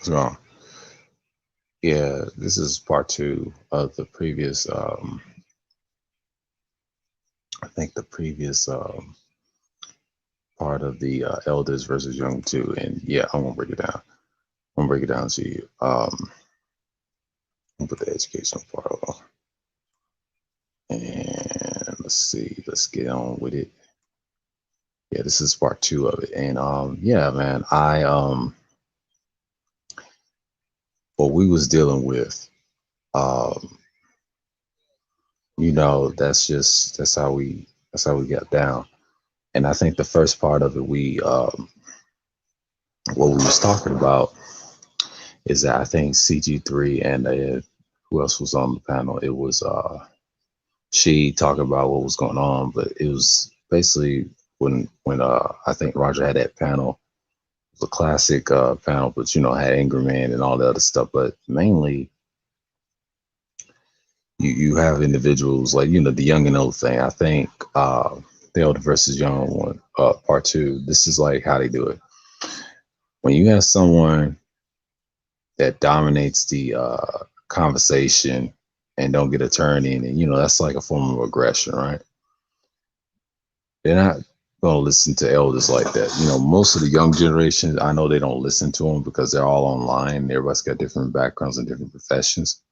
So yeah, this is part two of the previous. I think the previous part of the elders versus young too. And yeah, I'm gonna break it down. I'm gonna break it down to you. I'll put the educational part on, and let's see. Let's get on with it. Yeah, this is part two of it. And yeah, man, what we was dealing with, um, that's how we got down. And I think the first part of it, we what we was talking about is that I think CG3 and who else was on the panel? It was she talking about what was going on, but it was basically when I think Roger had that panel, it was a classic panel, but had Angry Man and all the other stuff, but mainly you have individuals like the young and old thing. I think the elder versus young one, part two. This is like how they do it. When you have someone that dominates the conversation and don't get a turn in, and that's like a form of aggression, right? They're not gonna listen to elders like that. Most of the young generation, I know they don't listen to them because they're all online. Everybody's got different backgrounds and different professions.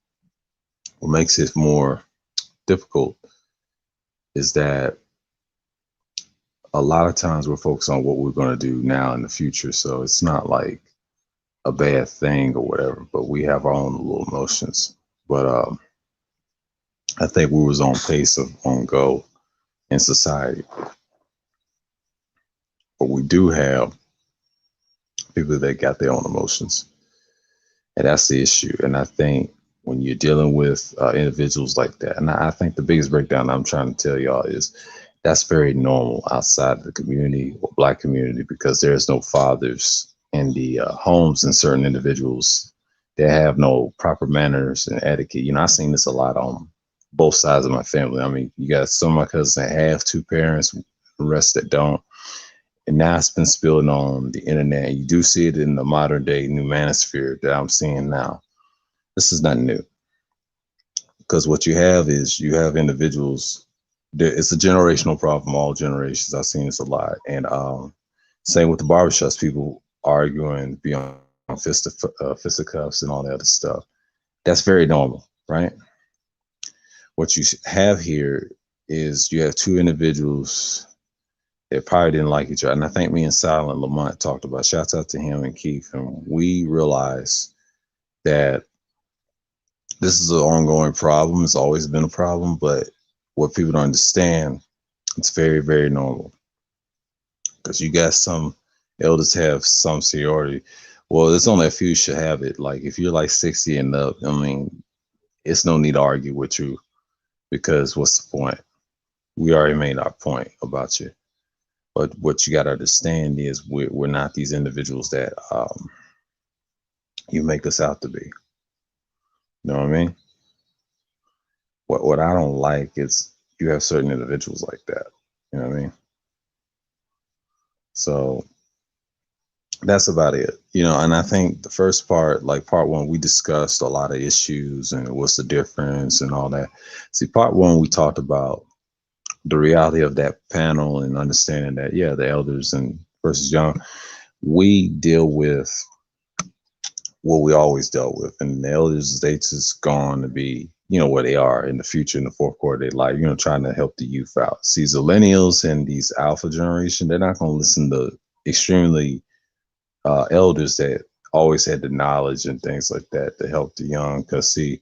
What makes it more difficult is that a lot of times we're focused on what we're going to do now in the future. So it's not like a bad thing or whatever, but we have our own little emotions. But I think we was on pace of on go in society. But we do have people that got their own emotions. And that's the issue. And I think when you're dealing with individuals like that, and I think the biggest breakdown I'm trying to tell y'all is that's very normal outside of the community or Black community because there's no fathers in the homes and certain individuals that have no proper manners and etiquette. I've seen this a lot on both sides of my family. I mean, you got some of my cousins that have two parents, the rest that don't. And now it's been spilling on the internet. You do see it in the modern day new manosphere that I'm seeing now. This is not new because what you have is you have individuals. It's a generational problem, all generations. I've seen this a lot. And same with the barbershops, people arguing beyond fisticuffs and all that other stuff. That's very normal, right? What you have here is you have two individuals that probably didn't like each other. And I think me and Silent Lamont talked about, shouts out to him and Keith. And we realized that this is an ongoing problem. It's always been a problem, but what people don't understand, it's very, very normal. Because you got some elders have some seniority. Well, there's only a few should have it. Like if you're like 60 and up, I mean, it's no need to argue with you because what's the point? We already made our point about you. But what you got to understand is we're not these individuals that you make us out to be. You know what I mean? What I don't like is you have certain individuals like that. You know what I mean? So that's about it. And I think the first part, like part one, we discussed a lot of issues and what's the difference and all that. See, part one, we talked about the reality of that panel and understanding that, yeah, the elders and versus young, we deal with what we always dealt with. And the elders, they just gone to be, where they are in the future, in the fourth quarter of their life, trying to help the youth out. See, millennials and these alpha generation, they're not going to listen to extremely elders that always had the knowledge and things like that to help the young. Because, see,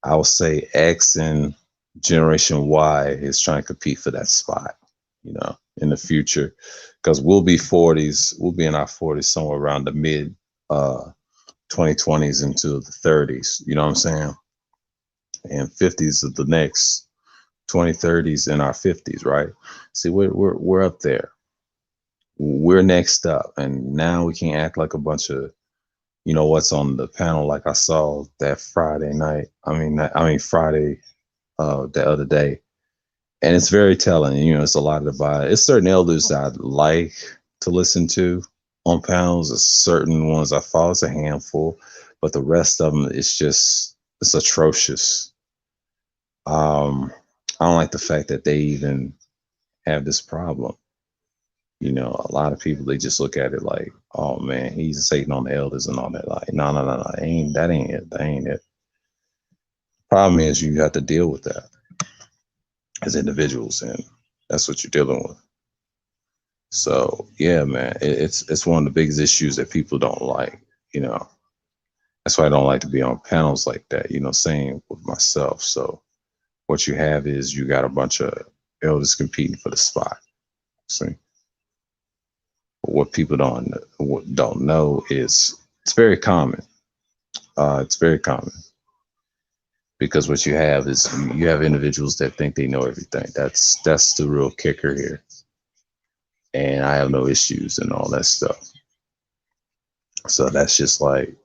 I would say X and Generation Y is trying to compete for that spot, in the future. Because we'll be 40s, we'll be in our 40s somewhere around the mid 2020s into the 30s, you know what I'm saying? And 50s of the next 2030s in our 50s, right? See, we're up there. We're next up, and now we can't act like a bunch of, what's on the panel. Like I saw that Friday night. Friday, the other day, and it's very telling. It's a lot of divide. It's certain elders that I like to listen to, on panels. There's certain ones I follow, it's a handful, but the rest of them, it's atrocious. I don't like the fact that they even have this problem. A lot of people, they just look at it like, oh man, he's Satan on the elders and all that. Like, no, no, no, no, that ain't it. That ain't it. Problem is, you have to deal with that as individuals, and that's what you're dealing with. So yeah, man, it's one of the biggest issues that people don't like. You know, that's why I don't like to be on panels like that. Same with myself. So what you have is you got a bunch of elders competing for the spot. See, but what people don't know is it's very common. It's very common because what you have is you have individuals that think they know everything. That's the real kicker here. And I have no issues and all that stuff. So that's just like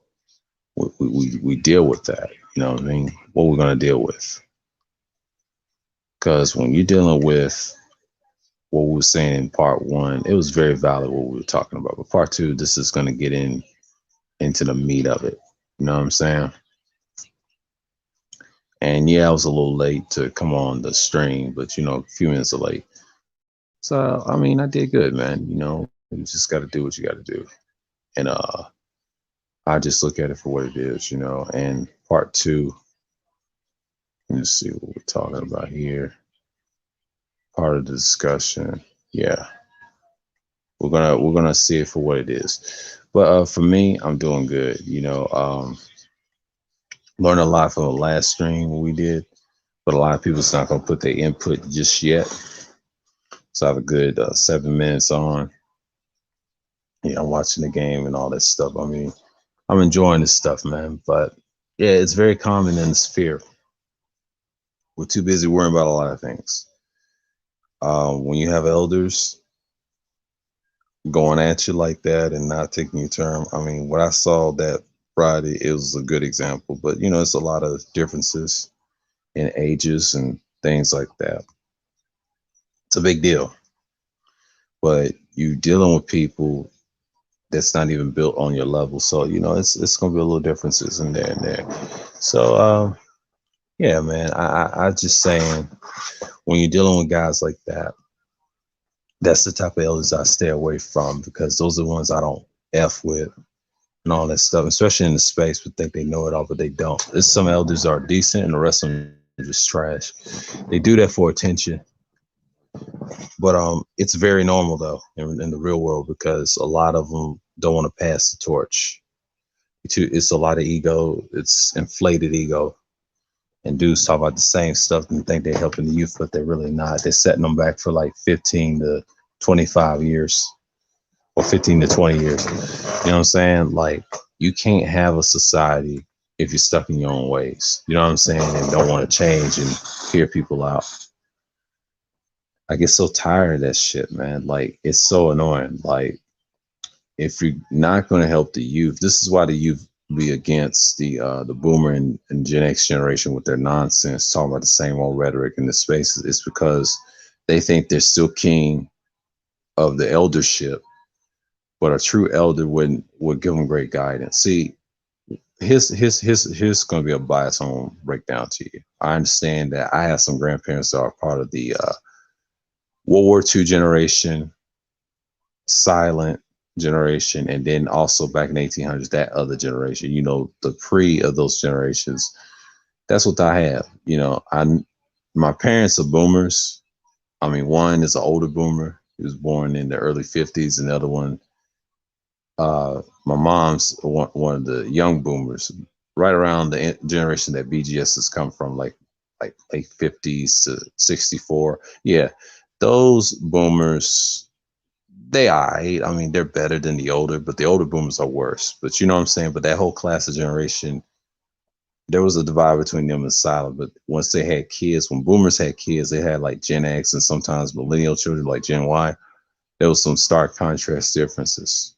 we deal with that. You know what I mean? What we're gonna deal with. Because when you're dealing with what we were saying in part one, it was very valid what we were talking about. But part two, this is gonna get into the meat of it. You know what I'm saying? And yeah, I was a little late to come on the stream, but a few minutes late. So I mean, I did good, man. You just got to do what you got to do, and I just look at it for what it is, And part two, let me see what we're talking about here. Part of the discussion, yeah, we're gonna see it for what it is. But for me, I'm doing good. Learned a lot from the last stream we did, but a lot of people's not gonna put their input just yet. So I have a good 7 minutes on. Yeah, I'm watching the game and all that stuff. I mean, I'm enjoying this stuff, man. But yeah, it's very common in the sphere. We're too busy worrying about a lot of things. When you have elders going at you like that and not taking your turn, I mean, what I saw that Friday, it was a good example. But it's a lot of differences in ages and things like that. It's a big deal. But you dealing with people that's not even built on your level, so it's gonna be a little differences in there and there. So yeah, man, I just saying, when you're dealing with guys like that, that's the type of elders I stay away from, because those are the ones I don't F with and all that stuff, especially in the space, but think they know it all, but they don't. There's some elders are decent and the rest of them are just trash. They do that for attention. But it's very normal though in the real world, because a lot of them don't want to pass the torch. It's a lot of ego. It's inflated ego. And dudes talk about the same stuff and think they're helping the youth, but they're really not. They're setting them back for like 15 to 25 years or 15 to 20 years. You know what I'm saying? Like, you can't have a society if you're stuck in your own ways. You know what I'm saying? And don't want to change and hear people out. I get so tired of that shit, man. Like, it's so annoying. Like, if you're not going to help the youth, this is why the youth be against the boomer and Gen X generation with their nonsense, talking about the same old rhetoric in the spaces. It's because they think they're still king of the eldership, but a true elder would give them great guidance. See, here's going to be a bias I'm going to break down to you. I understand that I have some grandparents that are part of the World War II generation, silent generation, and then also back in the 1800s, that other generation, the pre of those generations. That's what I have. My parents are boomers. I mean, one is an older boomer. He was born in the early 50s, and the other one, my mom's one of the young boomers, right around the generation that BGS has come from, like late 50s to 64. Yeah, those boomers, they are. I mean, they're better than the older, but the older boomers are worse. But you know what I'm saying? But that whole class of generation, there was a divide between them and silent. But once they had kids, when boomers had kids, they had like Gen X and sometimes millennial children like Gen Y. There was some stark contrast differences.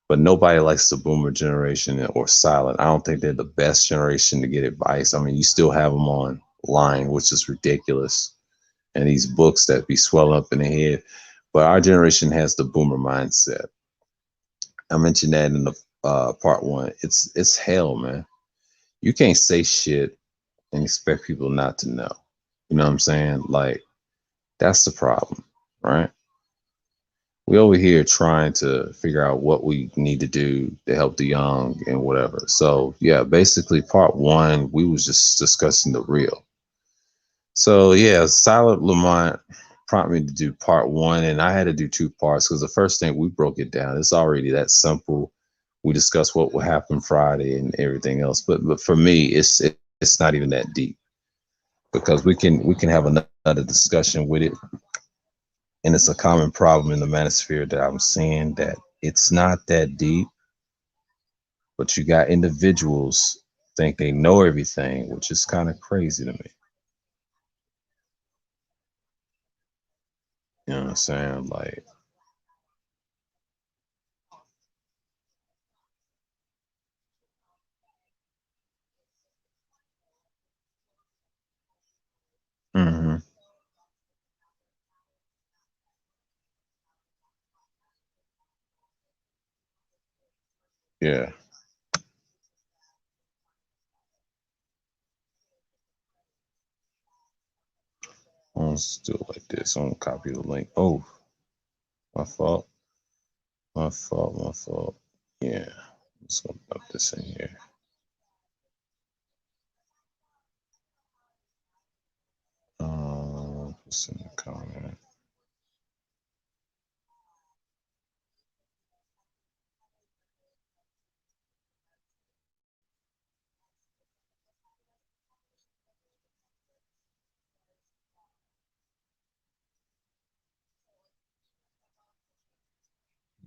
But nobody likes the boomer generation or silent. I don't think they're the best generation to get advice. I mean, you still have them online, which is ridiculous. And these books that be swelling up in the head. But our generation has the boomer mindset. I mentioned that in the part one. It's hell, man. You can't say shit and expect people not to know. You know what I'm saying? Like that's the problem, right? We over here trying to figure out what we need to do to help the young and whatever. So yeah, basically part one, we was just discussing the real. So yeah, Silent Lamont prompted me to do part one, and I had to do two parts because the first thing we broke it down. It's already that simple. We discussed what will happen Friday and everything else, but for me, it's not even that deep because we can have another discussion with it, and it's a common problem in the manosphere that I'm seeing that it's not that deep, but you got individuals think they know everything, which is kind of crazy to me. You know what I'm saying? Like, hmm yeah. Let's do it like this. I'm gonna copy the link. Oh, my fault. My fault. My fault. Yeah. I'm just gonna put this in here. Just in the comment.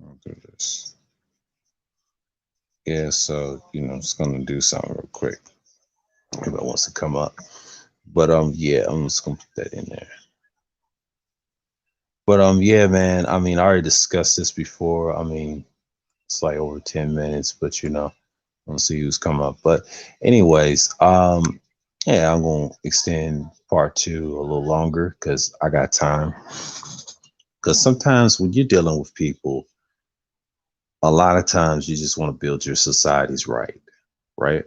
I'll do this. Yeah. So I'm just gonna do something real quick. Everybody wants to come up, but yeah, I'm just gonna put that in there. But yeah, man. I mean, I already discussed this before. I mean, it's like over 10 minutes, but we'll see who's come up. But anyways, yeah, I'm gonna extend part two a little longer because I got time. Because sometimes when you're dealing with people, a lot of times you just want to build your societies right, right?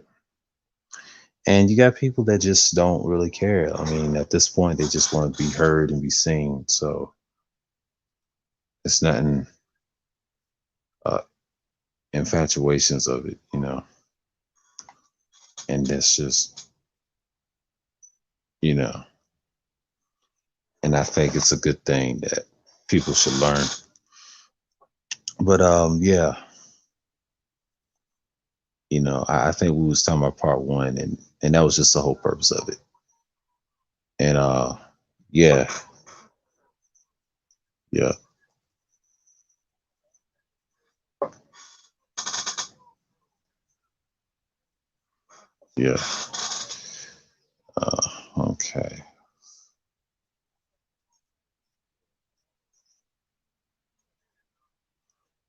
And you got people that just don't really care. I mean, at this point, they just want to be heard and be seen. So it's nothing uh, infatuations of it. And that's just, you know, and I think it's a good thing that people should learn. But yeah, I think we was talking about part one, and that was just the whole purpose of it. And yeah, yeah, yeah. Okay,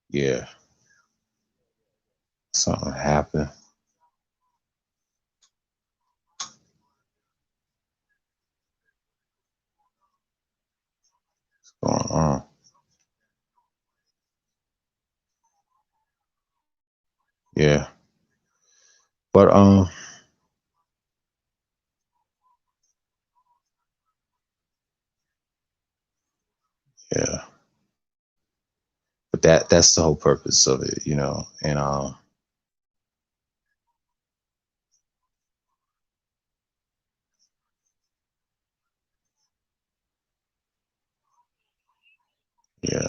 yeah. Something happened. What's going on? Yeah, but yeah, but that's the whole purpose of it. And yeah,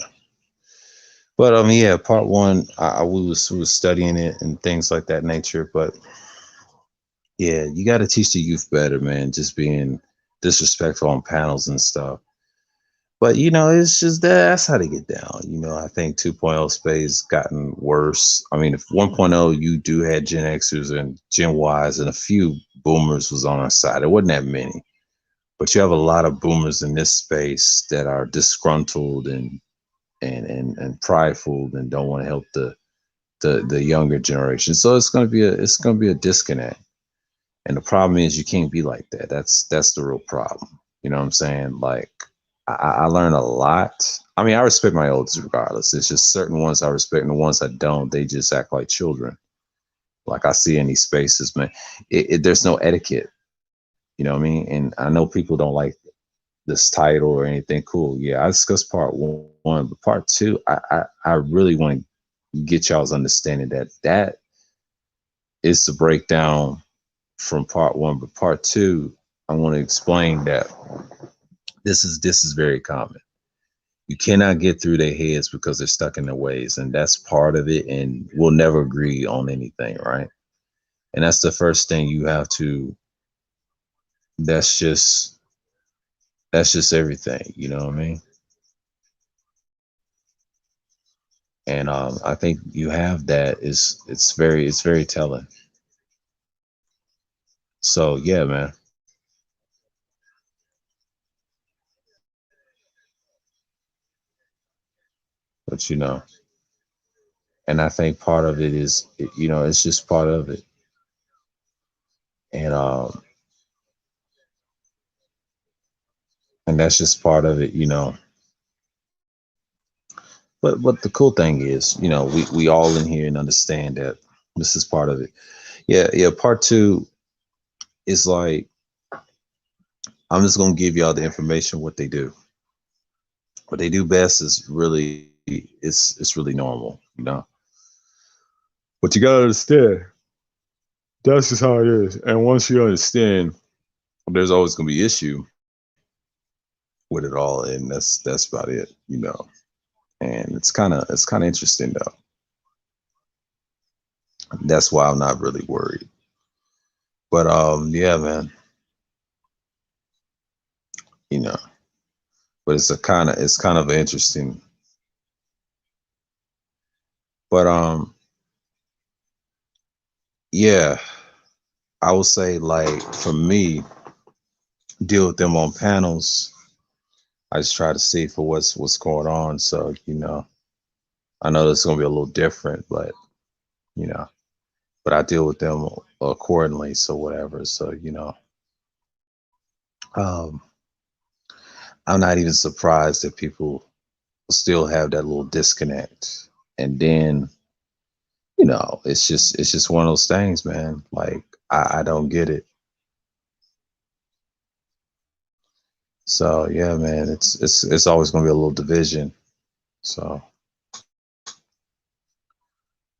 but yeah, part one, I we was studying it and things like that nature. But yeah, you got to teach the youth better, man. Just being disrespectful on panels and stuff. But it's just that's how they get down. I think 2.0 space gotten worse. I mean, if 1.0 you do had Gen Xers and Gen Ys and a few boomers was on our side. It wasn't that many. But you have a lot of boomers in this space that are disgruntled and prideful and don't want to help the younger generation. So it's gonna be a disconnect. And the problem is you can't be like that. That's the real problem. You know what I'm saying? Like I learned a lot. I mean, I respect my elders regardless. It's just certain ones I respect, and the ones I don't, they just act like children. Like I see in these spaces, man, there's no etiquette. You know what I mean? And I know people don't like this title or anything. Cool. Yeah, I discussed part 1, but part 2, I really want to get y'all's understanding that is the breakdown from part 1. But part 2, I want to explain that this is very common. You cannot get through their heads because they're stuck in their ways, and that's part of it. And we'll never agree on anything, right? And that's the first thing you have to. That's just that's just everything. You know what I mean? And I think you have that is it's very telling. So yeah, man. But and I think part of it is it's just part of it. And and that's just part of it. But the cool thing is, we all in here and understand that this is part of it. Yeah, yeah. Part 2 is like, I'm just gonna give y'all the information what they do. What they do best is really it's really normal. But you gotta understand that's just how it is. And once you understand, there's always gonna be issue with it all, and that's about it. And it's kind of interesting though. That's why I'm not really worried. But yeah, man, you know. But it's kind of interesting. But yeah, I would say like for me, deal with them on panels. I just try to see for what's going on. So I know it's gonna be a little different, but you know, but I deal with them accordingly. So whatever. So um, I'm not even surprised that people still have that little disconnect. And then it's just one of those things, man. Like I don't get it. So yeah, man, it's always gonna be a little division. So,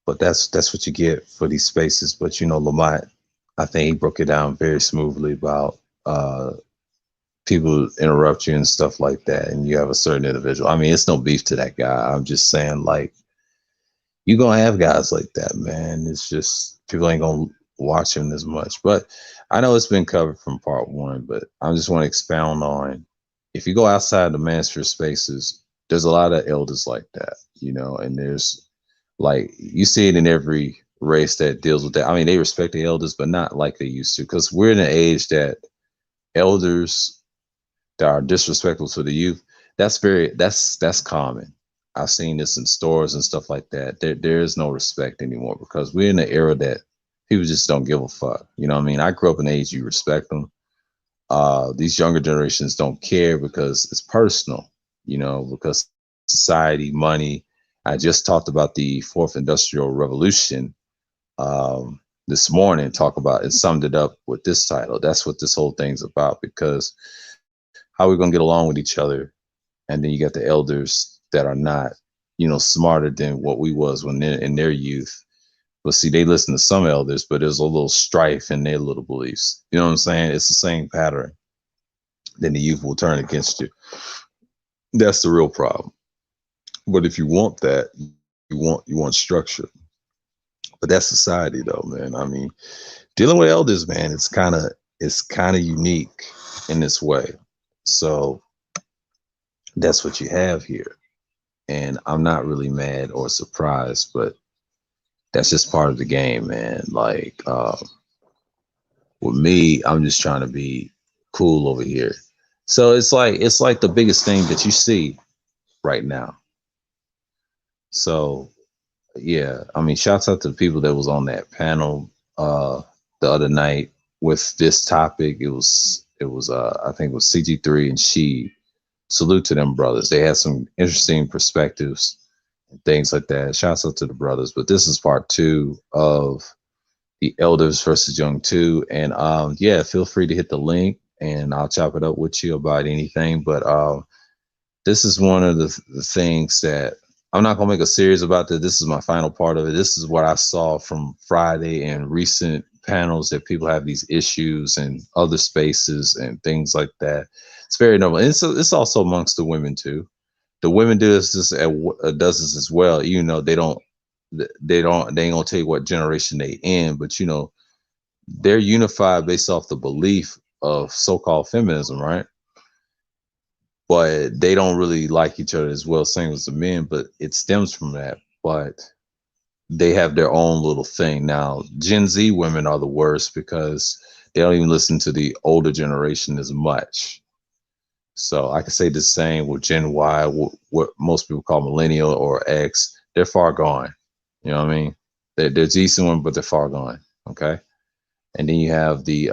but that's what you get for these spaces. But Lamont, I think he broke it down very smoothly about uh people interrupt you and stuff like that, and you have a certain individual. I mean, it's no beef to that guy. I'm just saying, like, you're gonna have guys like that, man. It's just people ain't gonna watch him as much. But I know it's been covered from part 1, but I just want to expound on, if you go outside the Mansfield spaces, there's a lot of elders like that, and there's, like, you see it in every race that deals with that. I mean, they respect the elders, but not like they used to, because we're in an age that elders that are disrespectful to the youth, that's common. I've seen this in stores and stuff like that. There is no respect anymore, because we're in an era that people just don't give a fuck. You know what I mean? I grew up in an age you respect them. These younger generations don't care because it's personal, because society, money. I just talked about the fourth industrial revolution this morning, talk about and summed it up with this title. That's what this whole thing's about, because how are we going to get along with each other? And then you got the elders that are not, smarter than what we was when they're in their youth. But see, they listen to some elders, but there's a little strife in their little beliefs. You know what I'm saying? It's the same pattern. Then the youth will turn against you. That's the real problem. But if you want that, you want structure. But that's society, though, man. I mean, dealing with elders, man, it's kind of unique in this way. So that's what you have here. And I'm not really mad or surprised, but that's just part of the game, man. Like, with me, I'm just trying to be cool over here. So it's like the biggest thing that you see right now. So yeah, I mean, shouts out to the people that was on that panel the other night with this topic. It was I think it was CG3 and She. salute to them brothers. They had some interesting perspectives and things like that. Shouts out to the brothers. But this is part two of the elders versus young two. And yeah, feel free to hit the link and I'll chop it up with you about anything. But this is one of the things that I'm not gonna make a series about that. This is my final part of it. This is what I saw from Friday and recent panels that people have these issues and other spaces and things like that. It's very normal. And it's also amongst the women too. The women do does this as well. You know, they ain't gonna tell you what generation they in, but you know, they're unified based off the belief of so-called feminism, right? But they don't really like each other as well, same as the men, but it stems from that. But they have their own little thing. Now, Gen Z women are the worst because they don't even listen to the older generation as much. So I can say the same with Gen Y, what most people call millennial or X. They're far gone. You know what I mean? They're decent ones, but they're far gone. Okay. And then you have the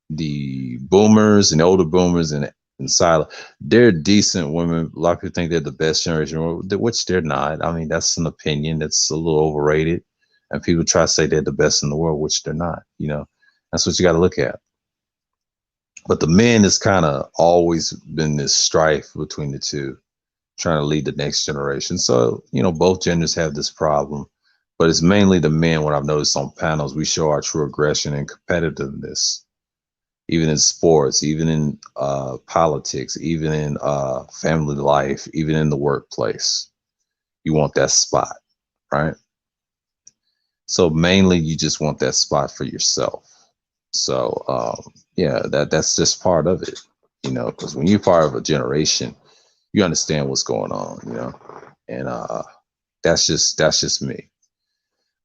boomers and the older boomers and silent. They're decent women. A lot of people think they're the best generation, which they're not. I mean, that's an opinion that's a little overrated. And people try to say they're the best in the world, which they're not. You know, that's what you got to look at. But the men has kind of always been this strife between the two, trying to lead the next generation. So, you know, both genders have this problem, but it's mainly the men. What I've noticed on panels, we show our true aggression and competitiveness, even in sports, even in politics, even in family life, even in the workplace. You want that spot, right? So mainly you just want that spot for yourself. So yeah, that's just part of it, you know, because when you're part of a generation, you understand what's going on, you know, and that's just me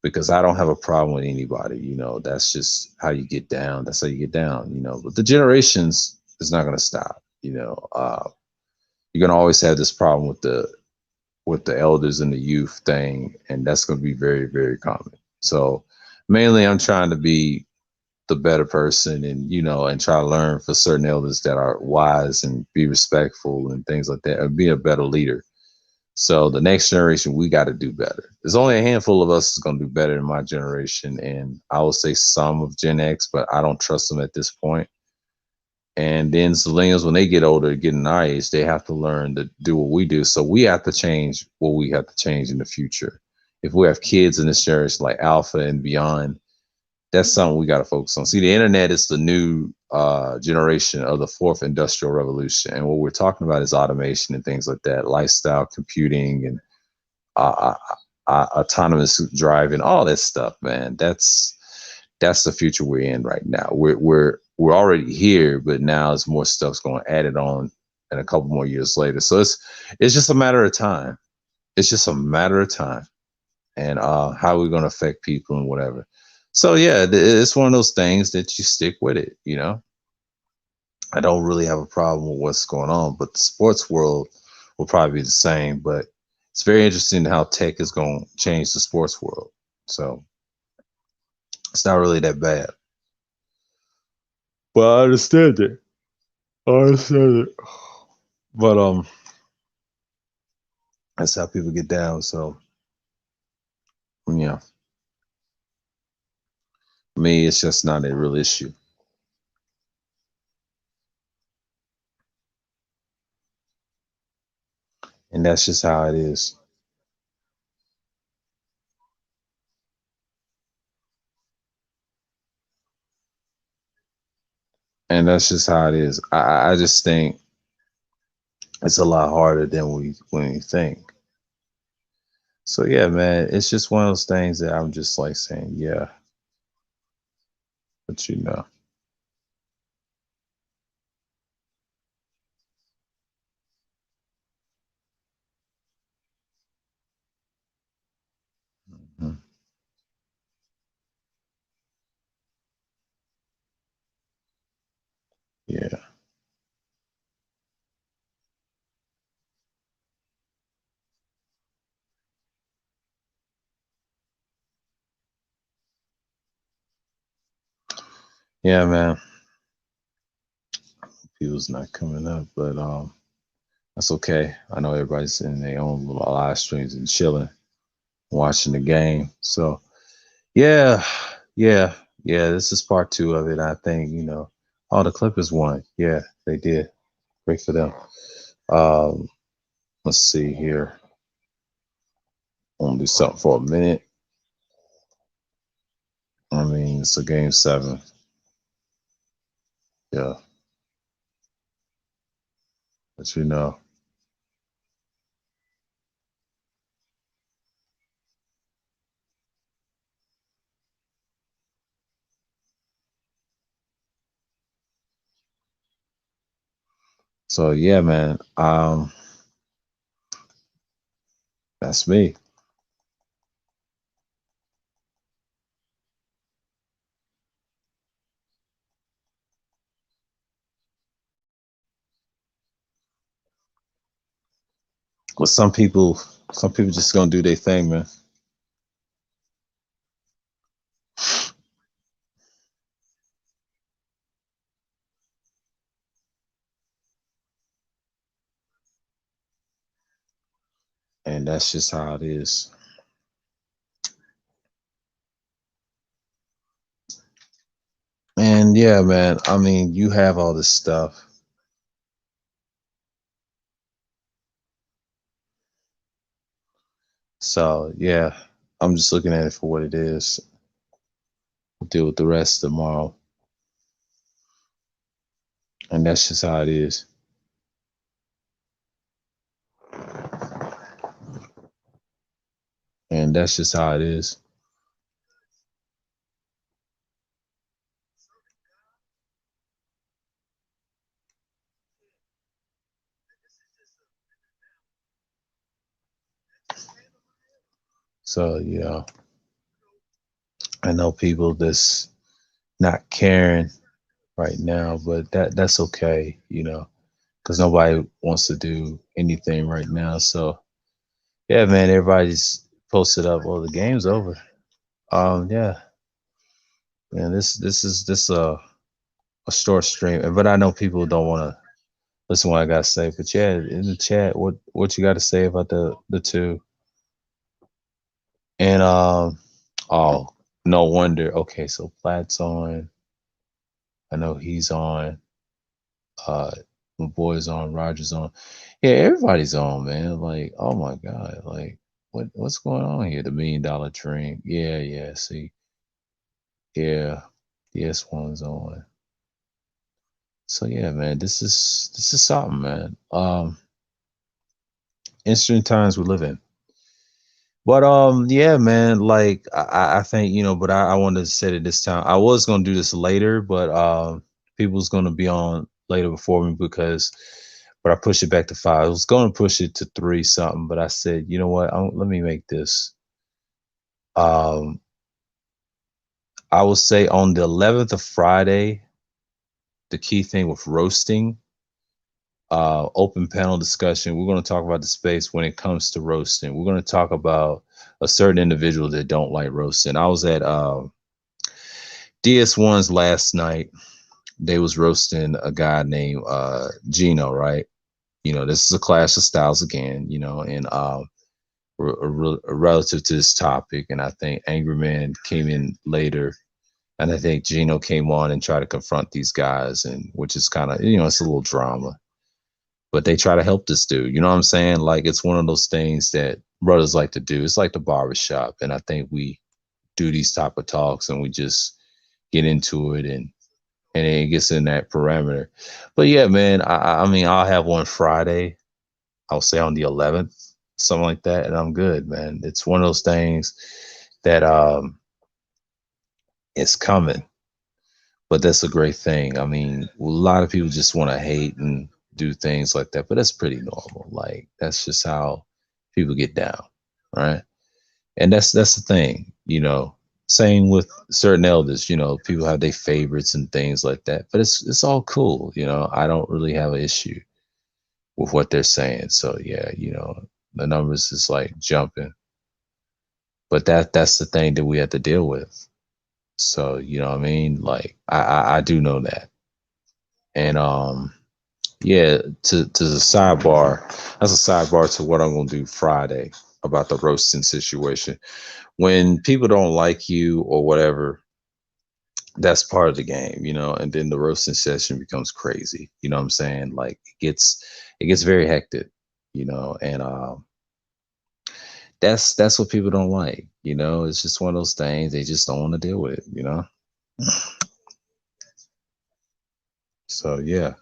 because I don't have a problem with anybody, you know. That's just how you get down. That's how you get down, you know. But the generations is not going to stop, you know. You're going to always have this problem with the elders and the youth thing, and that's going to be very very common. So mainly, I'm trying to be the better person and you know and try to learn for certain elders that are wise and be respectful and things like that and be a better leader. So the next generation, we got to do better. There's only a handful of us is going to do better in my generation, and I will say some of Gen X, but I don't trust them at this point. And then millennials, when they get older, getting our age, they have to learn to do what we do. So we have to change what we have to change in the future. If we have kids in this generation like Alpha and beyond, that's something we got to focus on. See, the internet is the new generation of the fourth industrial revolution, and what we're talking about is automation and things like that, lifestyle computing and uh, autonomous driving, all that stuff, man. That's the future we're in right now. We're already here, but now it's more stuff's going added on, and a couple more years later. So it's just a matter of time. It's just a matter of time, and how we're going to affect people and whatever. So yeah, it's one of those things that you stick with it. You know, I don't really have a problem with what's going on, but the sports world will probably be the same. But it's very interesting how tech is going to change the sports world. So it's not really that bad. But I understand it. I understand it. But that's how people get down. So yeah, for me, it's just not a real issue, and that's just how it is. And that's just how it is. I just think it's a lot harder than we think. So yeah, man, it's just one of those things that I'm just like saying, yeah, but you know, mhm, yeah, yeah, man. people's not coming up, but that's okay. I know everybody's in their own little live streams and chilling, watching the game. So yeah, yeah, yeah. This is part two of it. I think all the Clippers won. Yeah, they did. Great for them. Um, let's see here. I'm gonna do something for a minute. I mean, it's a game seven. Yeah, but So yeah, man. That's me. But some people just gonna do their thing, man. And that's just how it is. And yeah, man. I mean, you have all this stuff. So yeah, I'm just looking at it for what it is. We'll deal with the rest tomorrow. And that's just how it is. And that's just how it is. So yeah, I know people that's not caring right now, but that's okay, because nobody wants to do anything right now. So yeah, man, everybody's posted up. Well, the game's over. Yeah, man, this a short stream, but I know people don't want to listen to what I gotta say. But yeah, in the chat, what you got to say about the two? And oh, no wonder. Okay, so Platt's on. I know he's on. Uh, my boy's on. Roger's on. Yeah, everybody's on, man. Like, oh my god, like what's going on here? The $1 million dream. Yeah, yeah. See, yeah, yes, one's on. So yeah, man, this is something, man. Interesting times we live in. But yeah, man, like I think but I wanted to say it this time. I was gonna do this later, but people's gonna be on later before me but I pushed it back to 5. I was gonna push it to 3 something, but I said, you know what? Let me make this. Um, I will say on the 11th of Friday, the key thing with roasting, open panel discussion. We're going to talk about the space when it comes to roasting. We're going to talk about a certain individual that don't like roasting. I was at DS1's last night. They was roasting a guy named Gino, right? This is a clash of styles again, and relative to this topic. And I think Angry Man came in later. And I think Gino came on and tried to confront these guys, and which is kind of, it's a little drama. But they try to help this dude. You know what I'm saying? Like it's one of those things that brothers like to do. It's like the barbershop. And I think we do these type of talks and we just get into it and it gets in that parameter. But yeah, man, I mean I'll have one Friday. I'll say on the 11th, something like that, and I'm good, man. It's one of those things that it's coming. But that's a great thing. I mean, a lot of people just want to hate and do things like that, but that's pretty normal. Like that's just how people get down, right? And that's the thing, Same with certain elders, people have their favorites and things like that, but it's all cool, I don't really have an issue with what they're saying. So yeah, the numbers is like jumping, but that's the thing that we have to deal with. So you know what I mean? Like I do know that, and Yeah, to the sidebar. That's a sidebar to what I'm gonna do Friday about the roasting situation. When people don't like you or whatever, that's part of the game, and then the roasting session becomes crazy. You know what I'm saying? Like it gets very hectic, and that's what people don't like. It's just one of those things they just don't want to deal with. So yeah.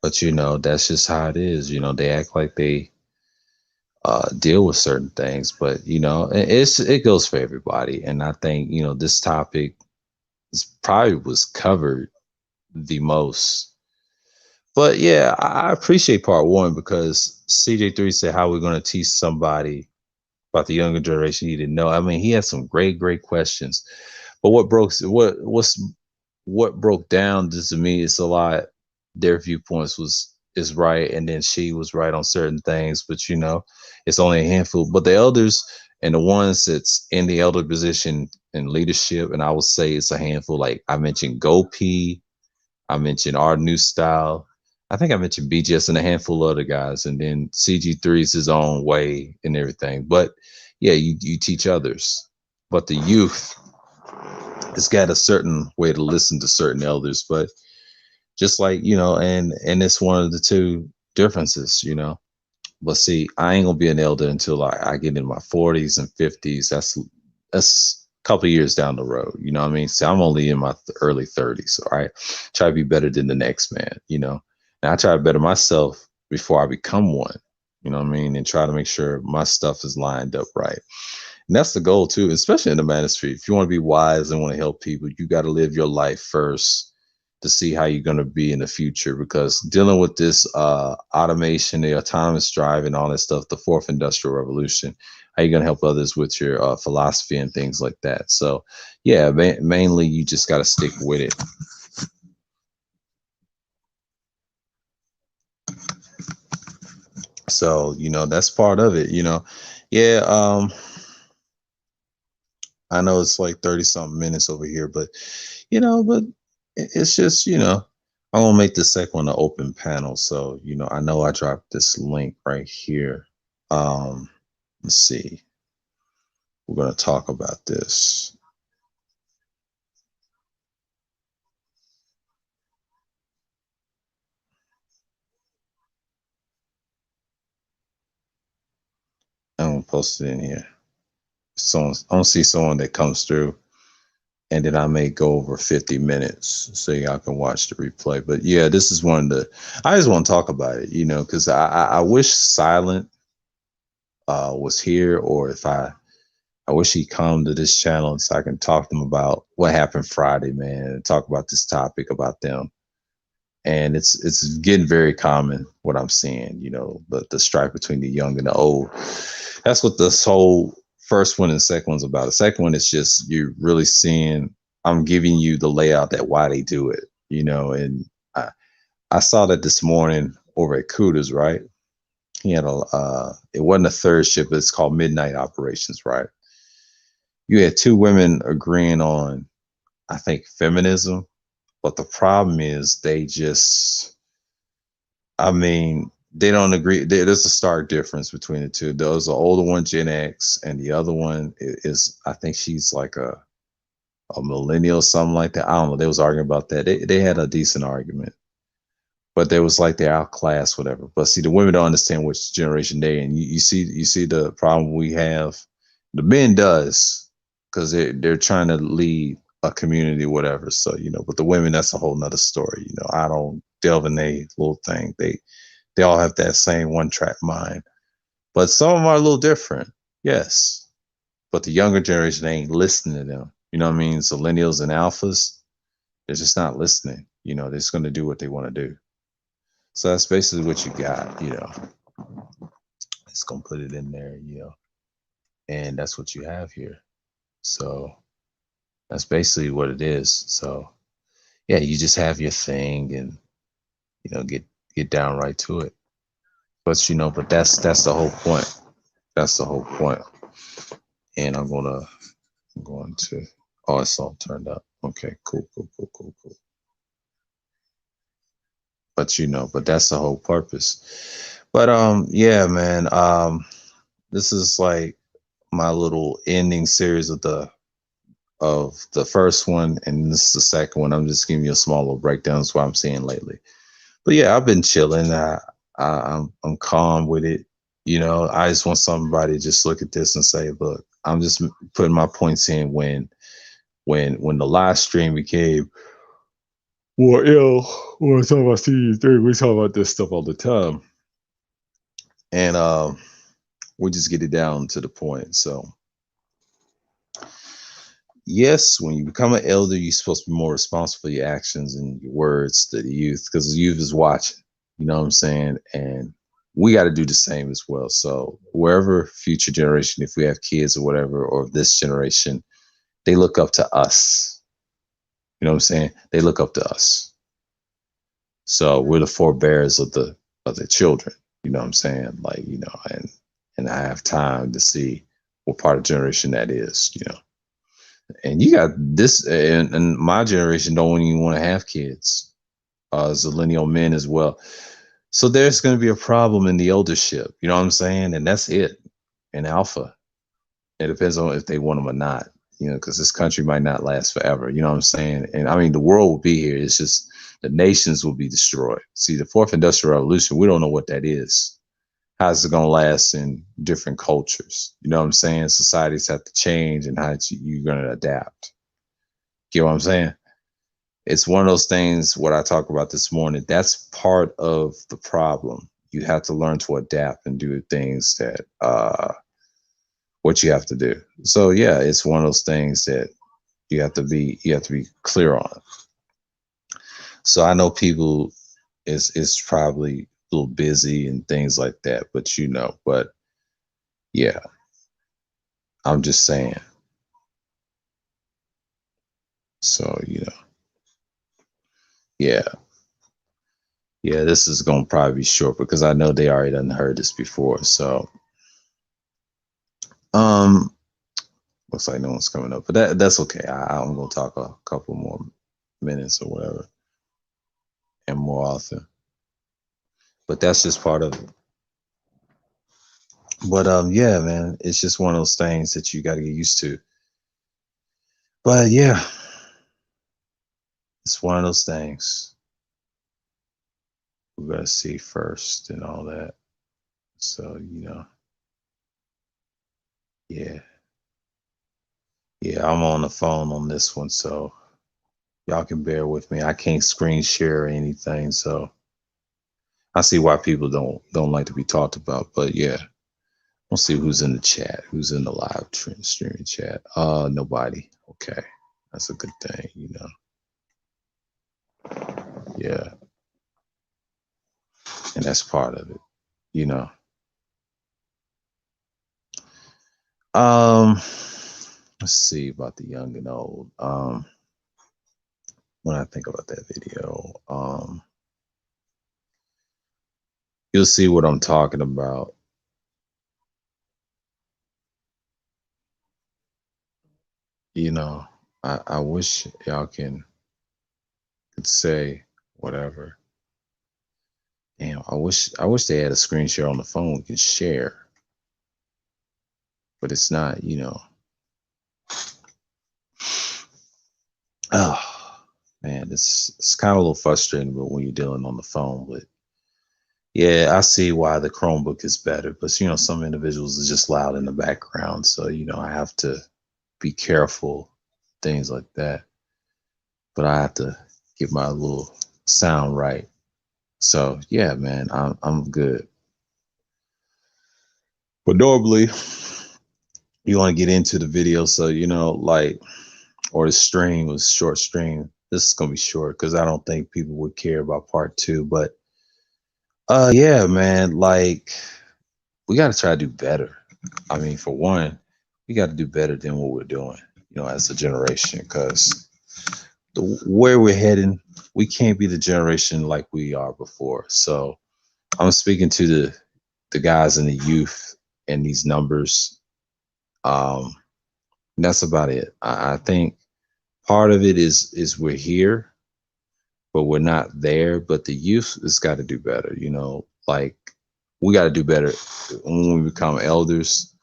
But that's just how it is. They act like they deal with certain things, but it goes for everybody. And I think this topic probably was covered the most. But yeah, I appreciate part one because CJ3 said how we're going to teach somebody about the younger generation he didn't know. I mean, he had some great questions. But what broke down just to me is a lot. Their viewpoints is right, and then she was right on certain things. But it's only a handful. But the elders and the ones that's in the elder position in leadership, and I would say it's a handful. Like I mentioned, P. I mentioned our new style. I think I mentioned BGS and a handful of other guys, and then CG3 is his own way and everything. But yeah, you teach others. But the youth, it's got a certain way to listen to certain elders. But just like and it's one of the two differences. But see, I ain't gonna be an elder until I get in my 40s and 50s. That's a couple of years down the road. You know what I mean? So I'm only in my early 30s. All right, try to be better than the next man. And I try to better myself before I become one. You know what I mean? And try to make sure my stuff is lined up right. And that's the goal too, especially in the ministry. If you want to be wise and want to help people, you got to live your life first to see how you're going to be in the future. Because dealing with this automation, the autonomous driving, all that stuff, the fourth industrial revolution, how you going to help others with your philosophy and things like that. So, yeah, mainly you just got to stick with it. So, that's part of it. Yeah. I know it's like 30 something minutes over here, but it's just, I'm gonna make the second one an open panel. So, I know I dropped this link right here. Um, let's see. We're gonna talk about this. I'm gonna post it in here. So I don't see someone that comes through, and then I may go over 50 minutes so y'all can watch the replay. But yeah, this is one of the I just want to talk about it, because I wish Silent was here, or if I wish he'd come to this channel so I can talk to them about what happened Friday, man, and talk about this topic about them. And it's getting very common what I'm seeing, the strife between the young and the old. That's what this whole first one and second one's about. The second one is just you really seeing. I'm giving you the layout that why they do it, and I saw that this morning over at Kudas, right? He had it wasn't a third shift, but it's called Midnight Operations, right? You had two women agreeing on, I think, feminism, but the problem is I mean, they don't agree. There's a stark difference between the two. There's the older one, Gen X, and the other one is I think she's like a millennial, something like that. I don't know. They was arguing about that. They had a decent argument, but there was like they're outclassed, whatever. But see, the women don't understand which generation they in. You see the problem we have. The men does because they're trying to lead a community, whatever. So but the women, that's a whole nother story. I don't delve in a little thing. They all have that same one track mind, but some of them are a little different. Yes, but the younger generation they ain't listening to them. You know what I mean? So millennials and alphas, they're just not listening. They're just going to do what they want to do. So that's basically what you got. It's gonna put it in there. And that's what you have here. So that's basically what it is. So yeah, you just have your thing and get down right to it. But that's the whole point. That's the whole point. And I'm going to Oh, it's all turned up. Okay, cool, cool, cool, cool, cool. But but that's the whole purpose. But yeah, man. This is like my little ending series of the first one, and this is the second one. I'm just giving you a small little breakdown of what I'm seeing lately. But yeah, I've been chilling. I'm calm with it. I just want somebody to just look at this and say, look, I'm just putting my points in when the live stream became more ill. When I talk about CD3, we talk about this stuff all the time, and we just get it down to the point. So yes, when you become an elder, you're supposed to be more responsible for your actions and your words to the youth, because the youth is watching. You know what I'm saying? And we got to do the same as well. So wherever future generation, if we have kids or whatever, or this generation, they look up to us. You know what I'm saying? They look up to us. So we're the forebears of the children. You know what I'm saying? Like, and I have time to see what part of generation that is. And you got this, and my generation don't even want to have kids, zillennial men as well. So there's going to be a problem in the eldership. You know what I'm saying? And that's it. In alpha, it depends on if they want them or not. Because this country might not last forever. You know what I'm saying? And I mean, the world will be here. It's just the nations will be destroyed. See, the fourth industrial revolution, we don't know what that is. How's it going to last in different cultures? You know what I'm saying? Societies have to change, and how you're going to adapt. Get what I'm saying? It's one of those things, what I talked about this morning, that's part of the problem. You have to learn to adapt and do things that what you have to do. So yeah, it's one of those things that you have to be clear on. So I know people is probably a little busy and things like that, but yeah, I'm just saying. So yeah. Yeah, this is gonna probably be short because I know they already done heard this before. So um looks like no one's coming up, but that's okay. I'm gonna talk a couple more minutes or whatever, and more often. But that's just part of it. But yeah, man, it's just one of those things that you got to get used to. But yeah, it's one of those things we gotta see first and all that. So yeah, yeah, I'm on the phone on this one, so y'all can bear with me. I can't screen share or anything, so I see why people don't like to be talked about. But yeah, we'll see who's in the chat, who's in the live streaming chat. Nobody. Okay, that's a good thing. Yeah, and that's part of it. Um, let's see about the young and old. When I think about that video, you'll see what I'm talking about. I wish y'all could say whatever. Damn, I wish they had a screen share on the phone we could share, but it's not. Oh man, it's kind of a little frustrating, but when you're dealing on the phone, but yeah, I see why the Chromebook is better. But some individuals are just loud in the background, so I have to be careful, things like that. But I have to get my little sound right. So yeah, man, I'm good. But normally, you want to get into the video, so like, or the stream was short stream. This is gonna be short because I don't think people would care about part two. But yeah, man, like we got to try to do better. I mean, for one, we got to do better than what we're doing, as a generation, because where we're heading, we can't be the generation like we are before. So I'm speaking to the guys in the youth and these numbers. That's about it. I think part of it is we're here, but we're not there. But the youth has got to do better. Like we got to do better when we become elders.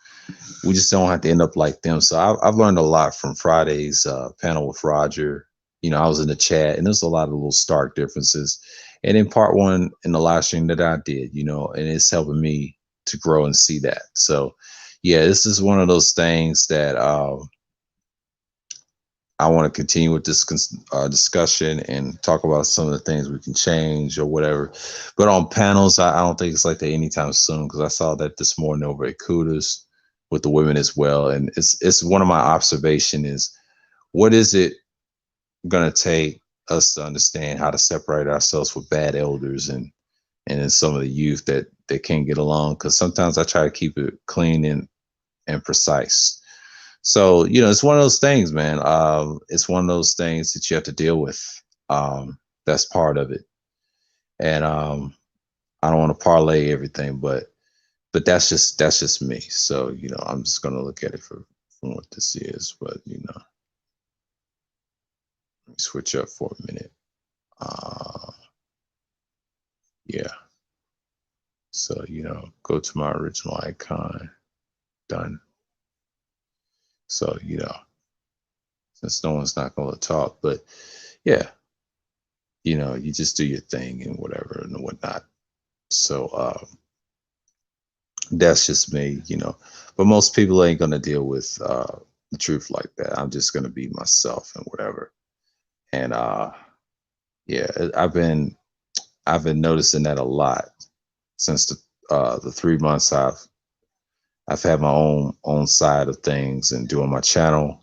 We just don't have to end up like them. So I've learned a lot from Friday's panel with Roger. I was in the chat, and there's a lot of little stark differences. And in part one, in the live stream that I did, and it's helping me to grow and see that. So, yeah, this is one of those things that I want to continue with this discussion and talk about some of the things we can change or whatever. But on panels, I don't think it's like that anytime soon, because I saw that this morning over at Kudos with the women as well. And it's one of my observation is, what is it going to take us to understand how to separate ourselves with bad elders and then some of the youth that can't get along? Because sometimes I try to keep it clean and precise. So, it's one of those things, man. It's one of those things that you have to deal with. That's part of it. And I don't want to parlay everything, but that's just me. So, I'm just gonna look at it from what this is. But let me switch up for a minute. Yeah. So, go to my original icon. Done. So, since no one's not gonna talk, but yeah, you just do your thing and whatever and whatnot. So that's just me, but most people ain't gonna deal with the truth like that. I'm just gonna be myself and whatever. And yeah, I've been noticing that a lot since the 3 months I've had my own side of things and doing my channel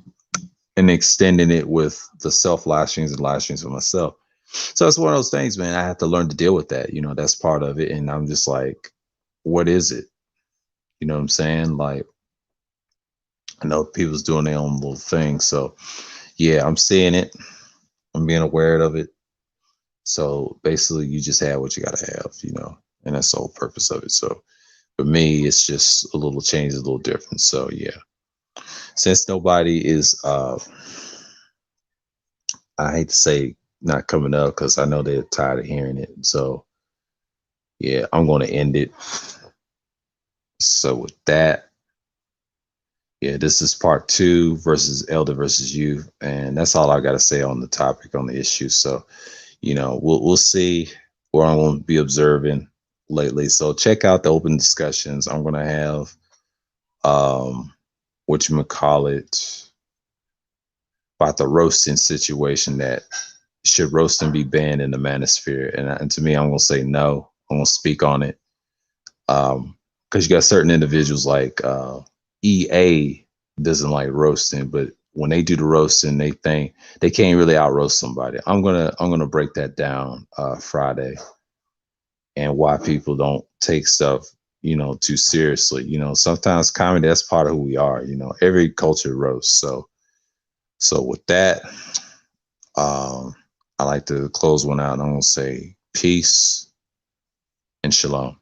and extending it with the self live streams and live streams for myself. So it's one of those things, man. I have to learn to deal with that. That's part of it. And I'm just like, what is it? You know what I'm saying? Like, I know people's doing their own little thing. So yeah, I'm seeing it. I'm being aware of it. So basically you just have what you gotta have, and that's the whole purpose of it. So for me, it's just a little change, a little different. So yeah. Since nobody is I hate to say not coming up because I know they're tired of hearing it. So yeah, I'm gonna end it. So with that, yeah, this is part two versus elder versus youth, and that's all I got to say on the topic, on the issue. So, we'll see where I'm going to be observing lately. So check out the open discussions. I'm going to have what you call it, about the roasting situation, that should roasting be banned in the manosphere? And to me, I'm going to say no. I'm going to speak on it. Because you got certain individuals like EA doesn't like roasting, but when they do the roasting, they think they can't really out roast somebody. I'm gonna break that down Friday, and why people don't take stuff too seriously. Sometimes comedy, that's part of who we are. Every culture roasts. So with that, I like to close one out, and I'm gonna say peace and shalom.